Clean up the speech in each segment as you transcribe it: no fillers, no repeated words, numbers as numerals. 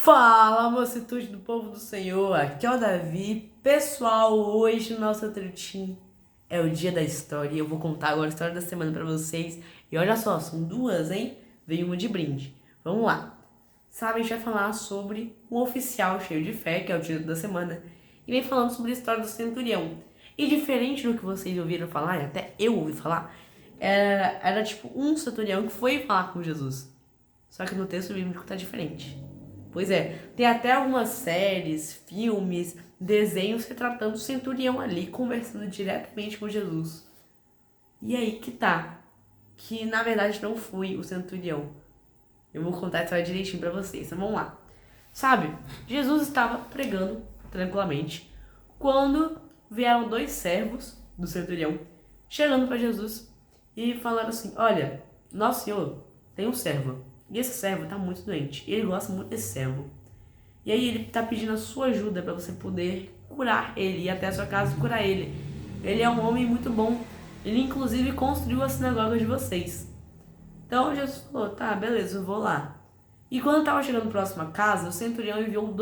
Fala, mocitude do povo do Senhor, aqui é o Davi. Pessoal, hoje no nosso tretinho é o dia da história e eu vou contar agora a história da semana pra vocês. E olha só, são duas, hein? Veio uma de brinde. Vamos lá. Sabe, a gente vai falar sobre um oficial cheio de fé, que é o título da semana, e vem falando sobre a história do centurião. E diferente do que vocês ouviram falar, e até eu ouvi falar, era tipo um centurião que foi falar com Jesus. Só que no texto bíblico tá diferente. Pois é, tem até algumas séries, filmes, desenhos retratando o centurião ali, conversando diretamente com Jesus. E aí que tá, que na verdade não foi o centurião. Eu vou contar a história direitinho pra vocês, então vamos lá. Sabe, Jesus estava pregando tranquilamente, quando vieram dois servos do centurião, chegando pra Jesus e falaram assim: olha, nosso senhor tem um servo, e esse servo tá muito doente, e ele gosta muito desse servo. E aí ele tá pedindo a sua ajuda para você poder curar ele, ir até a sua casa e curar ele. Ele é um homem muito bom. Ele inclusive construiu a sinagoga de vocês. Então Jesus falou: tá, beleza, eu vou lá. E quando estava chegando próximo à casa, o centurião enviou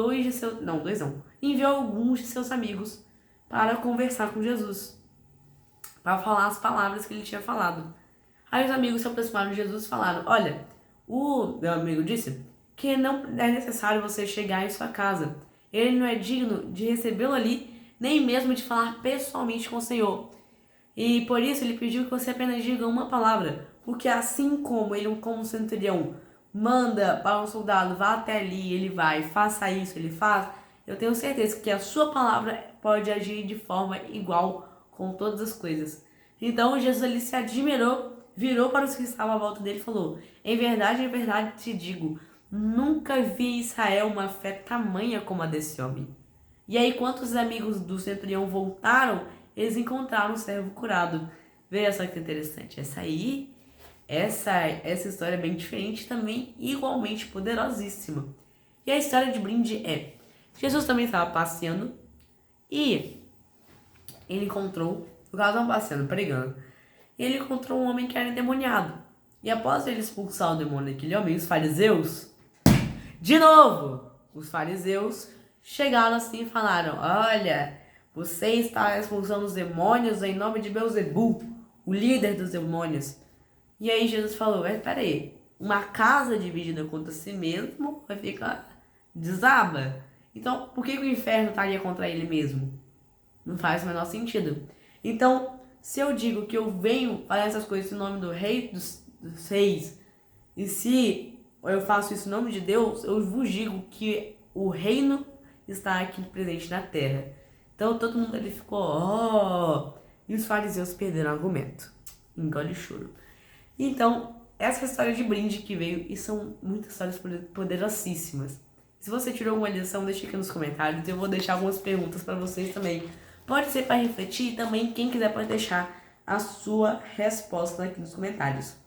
enviou alguns de seus amigos para conversar com Jesus, para falar as palavras que ele tinha falado. Aí os amigos se aproximaram de Jesus e falaram: olha, o meu amigo disse que não é necessário você chegar em sua casa. Ele não é digno de recebê-lo ali, nem mesmo de falar pessoalmente com o Senhor. E por isso ele pediu que você apenas diga uma palavra, porque assim como ele, como centurião, manda para um soldado, vá até ali, ele vai, faça isso, ele faz, eu tenho certeza que a sua palavra pode agir de forma igual com todas as coisas. Então Jesus ali se admirou, virou para os que estavam à volta dele e falou: em verdade te digo, nunca vi em Israel uma fé tamanha como a desse homem. E aí, quando os amigos do centurião voltaram, eles encontraram o servo curado. Veja só que interessante. Essa história é bem diferente, também igualmente poderosíssima. E a história de brinde é: Jesus também estava passeando e ele encontrou, o caso estava passeando, pregando, e ele encontrou um homem que era endemoniado. E após ele expulsar o demônio daquele homem, os fariseus, de novo, os fariseus chegaram assim e falaram: olha, você está expulsando os demônios em nome de Beelzebul, o líder dos demônios. E aí Jesus falou: peraí, uma casa dividida contra si mesmo vai ficar desaba. Então, por que o inferno estaria contra ele mesmo? Não faz o menor sentido. Então, se eu digo que eu venho fazer essas coisas em nome do Rei dos Reis, e se eu faço isso em nome de Deus, eu vos digo que o reino está aqui presente na terra. Então todo mundo ali ficou, e os fariseus perderam o argumento. Engole choro. Então, essa é a história de brinde que veio, e são muitas histórias poderosíssimas. Se você tirou alguma lição, deixa aqui nos comentários, eu vou deixar algumas perguntas para vocês também. Pode ser para refletir, e também quem quiser pode deixar a sua resposta aqui nos comentários.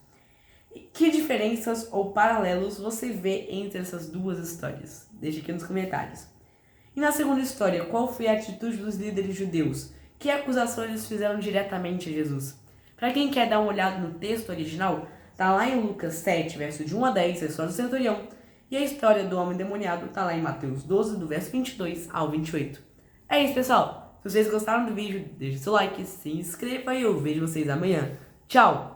Que diferenças ou paralelos você vê entre essas duas histórias? Deixe aqui nos comentários. E na segunda história, qual foi a atitude dos líderes judeus? Que acusações eles fizeram diretamente a Jesus? Para quem quer dar uma olhada no texto original, tá lá em Lucas 7, verso de 1 a 10, a história do centurião. E a história do homem endemoniado tá lá em Mateus 12, do verso 22 ao 28. É isso, pessoal. Se vocês gostaram do vídeo, deixe seu like, se inscreva e eu vejo vocês amanhã. Tchau!